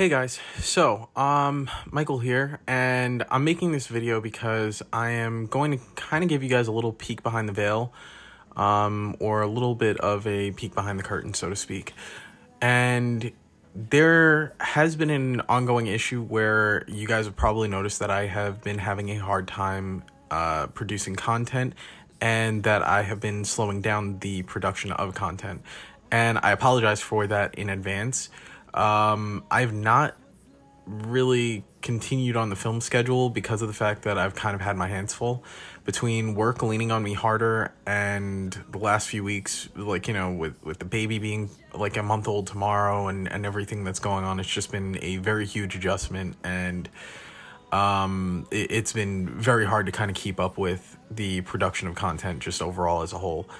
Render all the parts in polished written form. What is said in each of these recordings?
Hey guys, so Michael here, and I'm making this video because I am going to kind of give you guys a little peek behind the veil, or a little bit of a peek behind the curtain, so to speak. And there has been an ongoing issue where you guys have probably noticed that I have been having a hard time producing content, and that I have been slowing down the production of content. And I apologize for that in advance. I've not really continued on the film schedule because of the fact that I've kind of had my hands full between work leaning on me harder and the last few weeks, like, you know, with the baby being like a month old tomorrow and everything that's going on. It's just been a very huge adjustment, and it's been very hard to kind of keep up with the production of content just overall as a whole.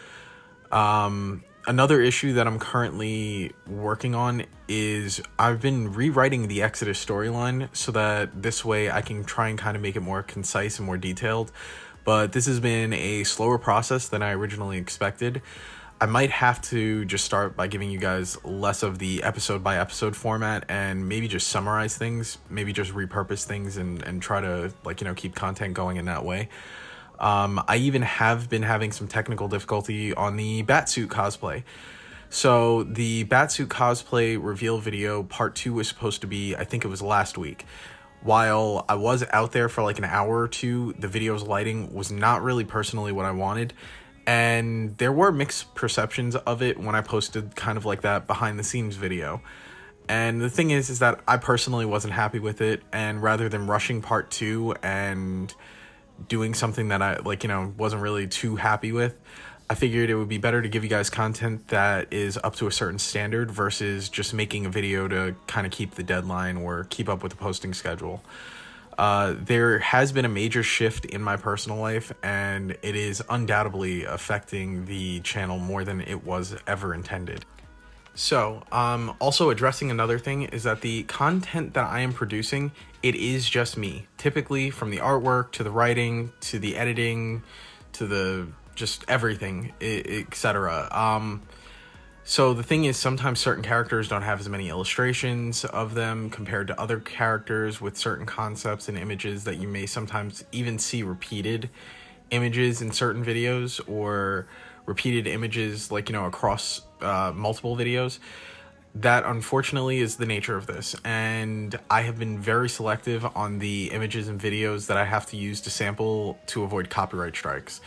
Another issue that I'm currently working on is I've been rewriting the Exodus storyline so that this way I can try and kind of make it more concise and more detailed. But this has been a slower process than I originally expected. I might have to just start by giving you guys less of the episode by episode format and maybe just summarize things, maybe just repurpose things and try to, like, you know, keep content going in that way. I even have been having some technical difficulty on the Batsuit cosplay. So the Batsuit cosplay reveal video part 2 was supposed to be, I think it was last week. While I was out there for like an hour or two, the video's lighting was not really personally what I wanted. And there were mixed perceptions of it when I posted kind of like that behind the scenes video. And the thing is that I personally wasn't happy with it. And rather than rushing part 2 and doing something that I, like, you know, wasn't really too happy with, I figured it would be better to give you guys content that is up to a certain standard versus just making a video to kind of keep the deadline or keep up with the posting schedule. There has been a major shift in my personal life, and it is undoubtedly affecting the channel more than it was ever intended. So, also addressing another thing is that the content that I am producing, it is just me. Typically, from the artwork, to the writing, to the editing, to the just everything, etc. So the thing is, sometimes certain characters don't have as many illustrations of them compared to other characters with certain concepts and images that you may sometimes even see repeated images in certain videos, or repeated images, like, you know, across multiple videos. That unfortunately is the nature of this, and I have been very selective on the images and videos that I have to use to sample to avoid copyright strikes.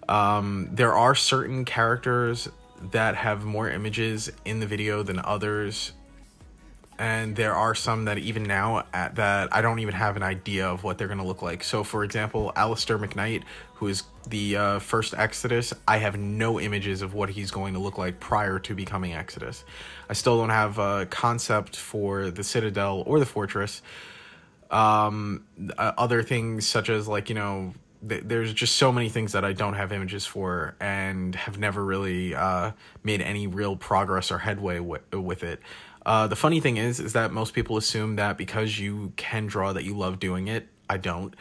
There are certain characters that have more images in the video than others, and there are some that even now that I don't even have an idea of what they're going to look like. So for example, Alistair McKnight, who is the first Exodus, I have no images of what he's going to look like prior to becoming Exodus. I still don't have a concept for the Citadel or the Fortress. Other things such as, like, you know, there's just so many things that I don't have images for and have never really made any real progress or headway with it. The funny thing is that most people assume that because you can draw that you love doing it. I don't.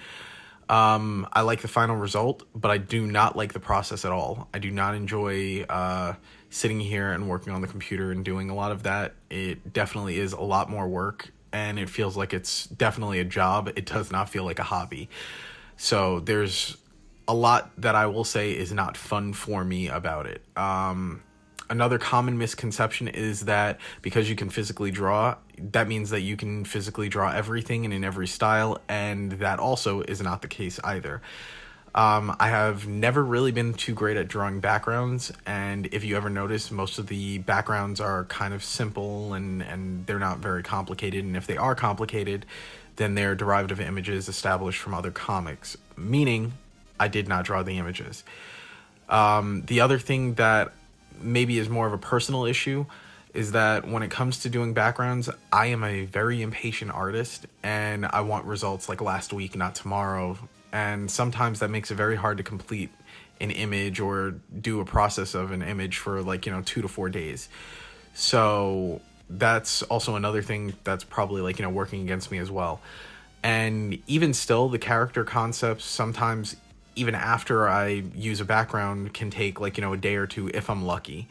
I like the final result, but I do not like the process at all. I do not enjoy sitting here and working on the computer and doing a lot of that. It definitely is a lot more work, and it feels like it's definitely a job. It does not feel like a hobby. So there's a lot that I will say is not fun for me about it. Another common misconception is that because you can physically draw, that means that you can physically draw everything and in every style, and that also is not the case either. I have never really been too great at drawing backgrounds, and if you ever notice, most of the backgrounds are kind of simple and they're not very complicated, and if they are complicated, then they're derivative images established from other comics, meaning I did not draw the images. The other thing that maybe is more of a personal issue is that when it comes to doing backgrounds, I am a very impatient artist, and I want results like last week, not tomorrow. And sometimes that makes it very hard to complete an image or do a process of an image for, like, you know, 2 to 4 days. So that's also another thing that's probably, like, you know, working against me as well. And even still, the character concepts sometimes, even after I use a background, can take, like, you know, a day or two if I'm lucky.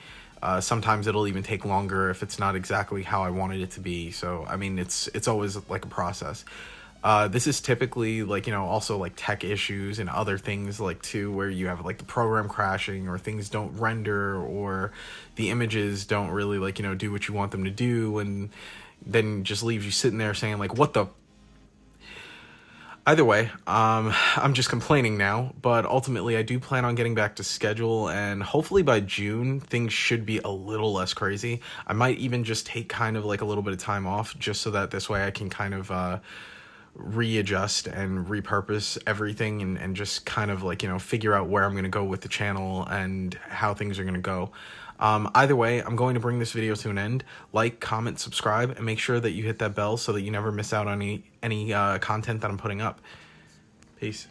Sometimes it'll even take longer if it's not exactly how I wanted it to be. So, I mean, it's always like a process. This is typically like, you know, also like tech issues and other things like too, where you have like the program crashing or things don't render or the images don't really like, you know, do what you want them to do, and then just leaves you sitting there saying like, what the. Either way, I'm just complaining now, but ultimately I do plan on getting back to schedule, and hopefully by June, things should be a little less crazy. I might even just take kind of like a little bit of time off, just so that this way I can kind of readjust and repurpose everything, and just kind of like, you know, figure out where I'm going to go with the channel and how things are going to go. Either way, I'm going to bring this video to an end. Like, comment, subscribe, and make sure that you hit that bell so that you never miss out on any content that I'm putting up. Peace.